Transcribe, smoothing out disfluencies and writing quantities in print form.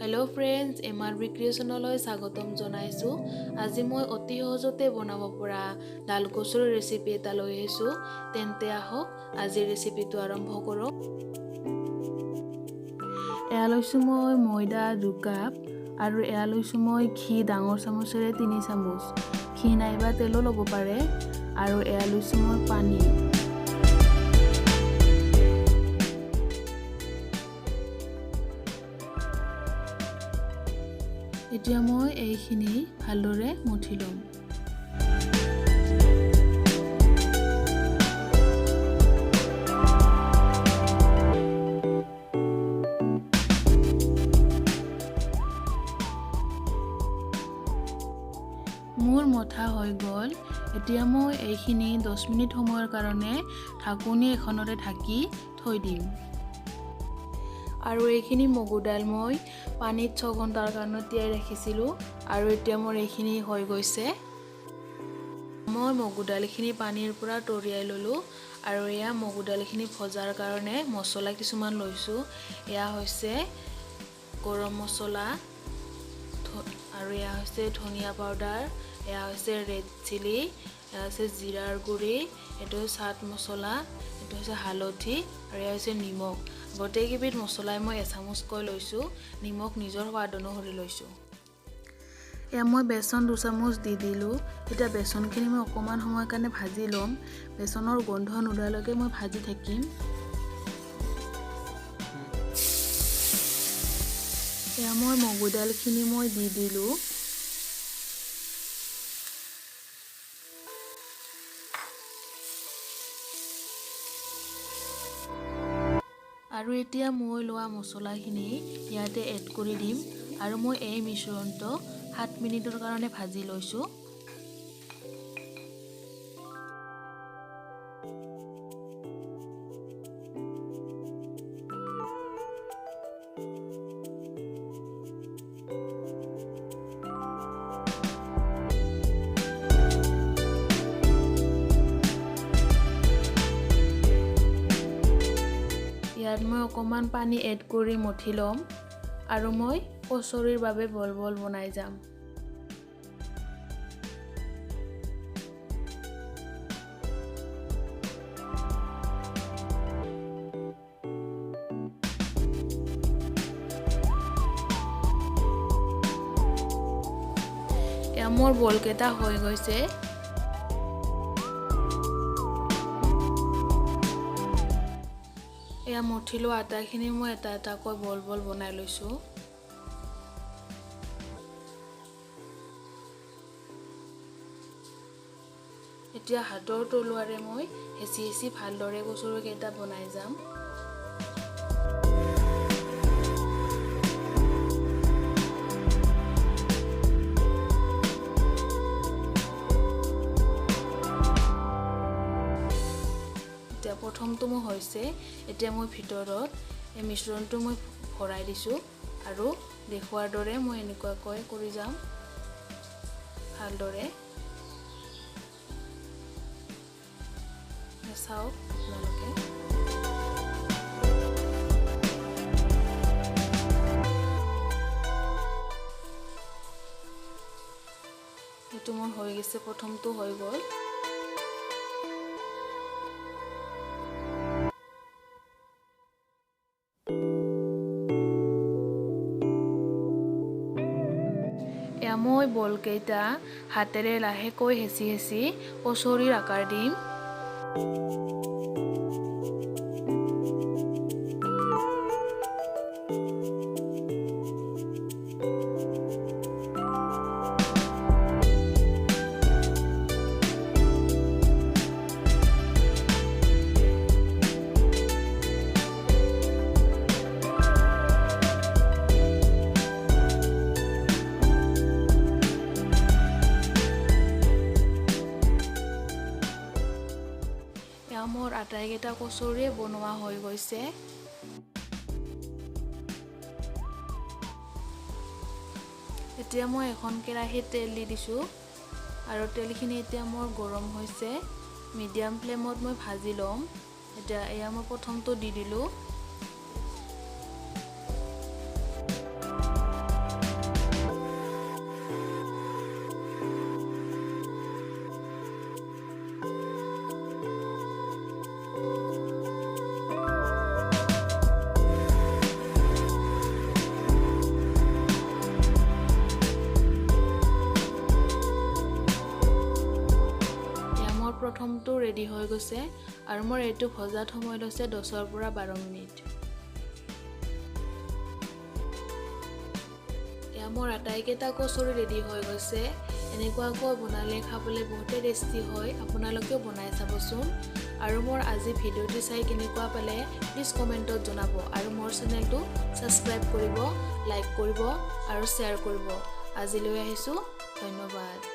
hello friends MRB क्रिएशनলৈ স্বাগতম জনাইছো আজি মই অতি সহজতে বনাব পৰা ডাল কচুৰি ৰেচিপি এটা লৈ আহিছো তেন্তে আহক আজি ৰেচিপিটো আৰম্ভ কৰো এয়া লৈছো মই ময়দা 2 কাপ আৰু এয়া লৈছো মই ঘি ডাঙৰ চামুচেৰে 3 চামুচ ঘি নাইবা তেলো ল'ব পাৰে আৰু এয়া লৈছো মই পানী এতিয়া মই এইখিনি ভালদৰে মঠি লম মোৰ মঠা হৈ গল এতিয়া মই এইখিনি 10 মিনিট সময়ৰ কাৰণে ঢাকনি এখনৰে ঢাকি থৈ দিম আৰু এইখিনি মগু ডাল মই পানীত 6 ঘণ্টাৰ কাৰণে তিয়াই ৰাখিছিলো আৰু এতিয়া মোৰ এইখিনি হৈ গৈছে মই মগু ডালখিনি পানীৰ পৰা তৰিয়াই ললো আৰু এয়া মগু ডালখিনি ভজাৰ কাৰণে মছলা কিছুমান লৈছো এয়া হৈছে গৰম মছলা আৰু এয়া হৈছে ধনিয়া পাউডাৰ এয়া হৈছে ৰেড চিলি এয়া হৈছে জিৰাৰ গুড়ি এটো চাট মছলা এটো হৈছে হালধি আৰু এয়া হৈছে নিমখ গোটেইবিধ মছলাই মই এচামুচ কৈ লৈছো নিমখ নিজৰ সোৱাদ অনুসৰি লৈছো এয়া মই বেসন 2 চামুচ দি দিলো এটা বেসনখিনি মই অকমান সময় কাৰণে ভাজি লম বেসনৰ গন্ধ নুডালৈকে মই ভাজি থাকিম এয়া মই মগু ডালখিনি মই দি দিলো আৰু এতিয়া মই লোৱা মছলাখিনি ইয়াতে এড কৰি দিম আৰু মই এই মিশ্ৰণটো 7 মিনিটৰ কাৰণে ভাজি লৈছো ইয়াত মই অকমান পানী এড কৰি মঠি লম আৰু মই কচুৰিৰ বাবে বল বল বনাই যাম এয়া মোৰ বল কেটা হৈ গৈছে এয়া মঠিলো আটাখিনি মই এটা এটা কৈ বল বল বনাই লৈছো এতিয়া হাতৰ তলুৱাৰে মই হেচি হেচি ভালদৰে কচুৰি কেটা বনাই যাম এতিয়া প্ৰথমটো মই হৈছে এতিয়া মই ভিতৰত এই মিশ্ৰণটো মই ভৰাই দিছো আৰু দেখুৱাৰ দৰে মই এনেকুৱাকৈ কৰি যাম ভালদৰে চাওক আপোনালোকে এইটো মোৰ হৈ গৈছে প্ৰথমটো হৈ গ'ল এয়া মই বল কেইটা হাতেৰে লাহেকৈ হেচি হেচি কচুৰিৰ আকাৰ দিম মোৰ আটাইকেইটা কচুৰি বনোৱা হৈ গৈছে এতিয়া মই এখন কেৰাহীত তেল দি দিছো আৰু তেলখিনি এতিয়া মোৰ গৰম হৈছে মিডিয়াম ফ্লেমত মই ভাজি লম এতিয়া এয়া মই প্ৰথমটো দি দিলো প্ৰথমটো ৰেডি হৈ গৈছে আৰু মোৰ এইটো ভজাত সময় লৈছে 10 পৰা 12 মিনিট এয়া মোৰ আটাইকেইটা কচুৰি ৰেডি হৈ গৈছে এনেকুৱাকৈ বনালে খাবলৈ বহুতে টেষ্টি হয় আপোনালোকেও বনাই চাবচোন আৰু মোৰ আজি ভিডিঅ'টি চাই কেনেকুৱা পালে প্লিজ কমেন্টত জনাব আৰু মোৰ চেনেলটো সাবস্ক্ৰাইব কৰিব লাইক কৰিব আৰু শ্বেয়াৰ কৰিব আজিলৈ আহিছো ধন্যবাদ